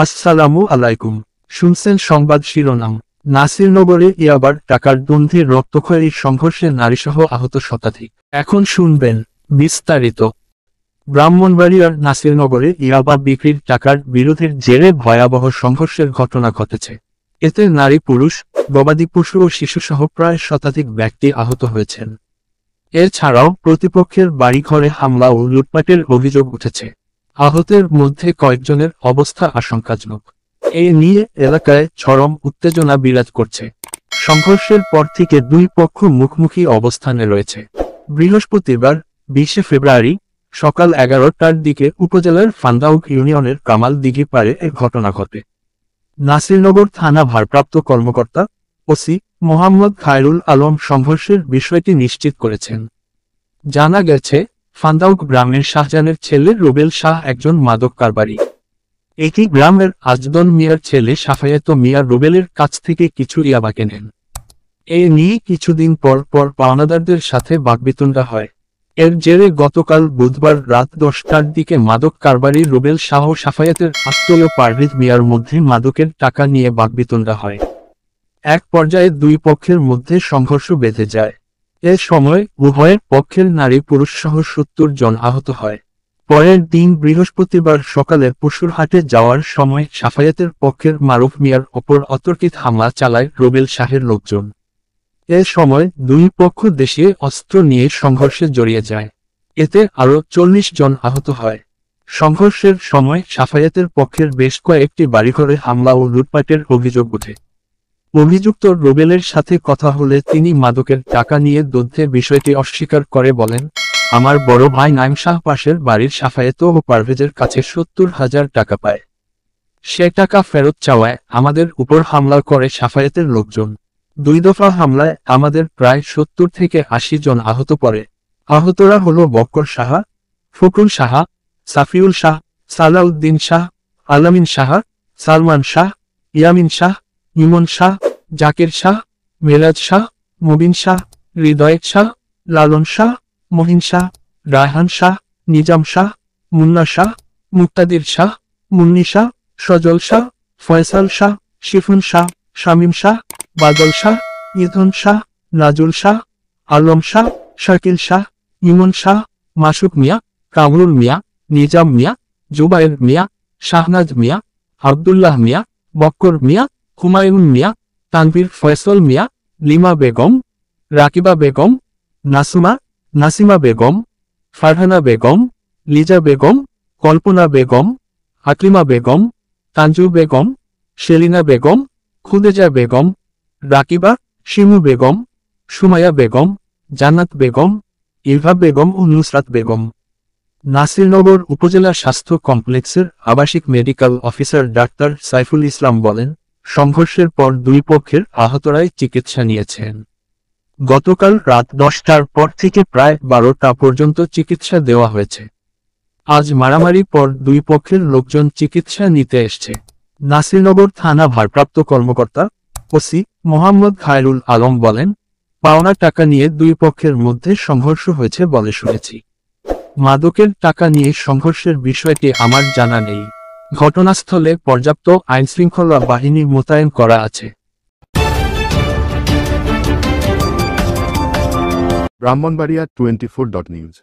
আসসালামু আলাইকুম। শুনছেন সংবাদ শিরোনাম। নাসিরনগরে ইয়াবার টাকার দ্বন্দ্বে রক্তক্ষয়ী সংঘর্ষে নারীসহ আহত শতাধিক। এখন শুনবেন বিস্তারিত। ব্রাহ্মণবাড়িয়ার নাসিরনগরে ইয়াবা বিক্রির টাকার বিরোধের জেরে ভয়াবহ সংঘর্ষের ঘটনা ঘটেছে। এতে নারী, পুরুষ, গবাদি পশু ও শিশুসহ প্রায় শতাধিক ব্যক্তি আহত হয়েছেন। এছাড়াও প্রতিপক্ষের বাড়িঘরে হামলা ও লুটপাটের অভিযোগ উঠেছে। আহতের মধ্যে কয়েকজনের অবস্থা আশঙ্কাজনক। এ নিয়ে এলাকায় চরম উত্তেজনা বিরাজ করছে। সংঘর্ষের পর থেকে দুই পক্ষ মুখোমুখি অবস্থানে রয়েছে। বৃহস্পতিবার 20 ফেব্রুয়ারি সকাল 11টার দিকে উপজেলার ফান্দাউক ইউনিয়নের কামাল দিঘি পাড়ে এ ঘটনা ঘটে। নাসিরনগর থানা ভারপ্রাপ্ত কর্মকর্তা ওসি মোহাম্মদ খায়রুল আলম সংঘর্ষের বিষয়টি নিশ্চিত করেছেন। জানা গেছে, ফান্দাউক গ্রামের শাহজানের ছেলে রুবেল শাহ একজন মাদক কারবারি। একই গ্রামের আজদন মিয়ার ছেলে সাফায়েত মিয়া রুবেলের কাছ থেকে কিছু ইয়াবা কেনেন। এ নিয়ে কিছুদিন পর পর পাওনাদারদের সাথে বাকবিতণ্ডা হয়। এর জেরে গতকাল বুধবার রাত 10টার দিকে মাদক কারবারি রুবেল শাহ ও সাফায়েতের আত্মীয় পারভেজ মিয়ার মধ্যে মাদকের টাকা নিয়ে বাকবিতণ্ডা হয়। এক পর্যায়ে দুই পক্ষের মধ্যে সংঘর্ষ বেঁধে যায়। এ সময় উভয়ের পক্ষের নারী পুরুষ সহ 70 জন আহত হয়। পরের দিন বৃহস্পতিবার সকালে পশুর হাটে যাওয়ার সময় সাফায়েতের পক্ষের মারুফ মিয়ার ওপর অতর্কিত হামলা চালায় রুবেল শাহের লোকজন। এ সময় দুই পক্ষ দেশীয় অস্ত্র নিয়ে সংঘর্ষে জড়িয়ে যায়। এতে আরও 40 জন আহত হয়। সংঘর্ষের সময় সাফায়েতের পক্ষের বেশ কয়েকটি বাড়িঘরে হামলা ও লুটপাটের অভিযোগ ওঠে। অভিযুক্ত রুবেলের সাথে কথা হলে তিনি মাদকের টাকা নিয়ে দ্বন্দ্বে বিষয়টি অস্বীকার করে বলেন, আমার বড় ভাই নাইম শাহ পাশের বাড়ির সাফায়েত ও পারভেজের কাছে 70,000 টাকা পায়। সে টাকা ফেরত চাওয়ায় আমাদের উপর হামলা করে সাফায়েতের লোকজন। 2 দফা হামলায় আমাদের প্রায় 70 থেকে 80 জন আহত পড়ে। আহতরা হল বক্কর সাহা, ফকরুল সাহা, সাফিউল শাহ, সালাউদ্দিন শাহ, আলামিন শাহ, সালমান শাহ, ইয়ামিন শাহ, ইমন শাহ, জাকির শাহ, মেরাজ শাহ, মুবিন শাহ, হৃদয় শাহ, লালন শাহ, মহিন শাহ, রায়হান শাহ, নিজাম শাহ, মুন্না শাহ, মুক্তাদির শাহ, মুন্নি শাহ, সজল শাহ, ফয়সাল শাহ, শিফুন শাহ, শামীম শাহ, বাদল শাহ, ইধন শাহ, নাজুল শাহ, আলম শাহ, শাকিল শাহ, ইমন শাহ, মাসুক মিয়া, কামরুল মিয়া, নিজাম মিয়া, জুবায়ের মিয়া, শাহনাজ মিয়া, আব্দুল্লাহ মিয়া, বক্কর মিয়া, হুমায়ুন মিয়া, তানভীর ফয়সল মিয়া, লিমা বেগম, রাকিবা বেগম, নাসিমা বেগম, ফারহানা বেগম, লিজা বেগম, কল্পনা বেগম, আকলিমা বেগম, তানজু বেগম, সেলিনা বেগম, খুদেজা বেগম, রাকিবা, শিমু বেগম, সুমায়া বেগম, জান্নাত বেগম, ইভা বেগম ও নুসরাত বেগম। নাসিরনগর উপজেলা স্বাস্থ্য কমপ্লেক্সের আবাসিক medical officer doctor Saiful Islam বলেন, সংঘর্ষের পর দুই পক্ষের আহতরাই চিকিৎসা নিয়েছেন। গতকাল রাত 10টার পর থেকে প্রায় 12টা পর্যন্ত চিকিৎসা দেওয়া হয়েছে। আজ মারামারি পর দুই পক্ষের লোকজন চিকিৎসা নিতে এসছে। নাসিরনগর থানা ভারপ্রাপ্ত কর্মকর্তা ওসি মোহাম্মদ খায়রুল আলম বলেন, পাওনা টাকা নিয়ে দুই পক্ষের মধ্যে সংঘর্ষ হয়েছে বলে শুনেছি। মাদকের টাকা নিয়ে সংঘর্ষের বিষয়টি আমার জানা নেই। ঘটনাস্থলে পর্যাপ্ত আইনশৃঙ্খলা বাহিনী মোতায়েন করা আছে। ব্রাহ্মণবাড়িয়া 24.news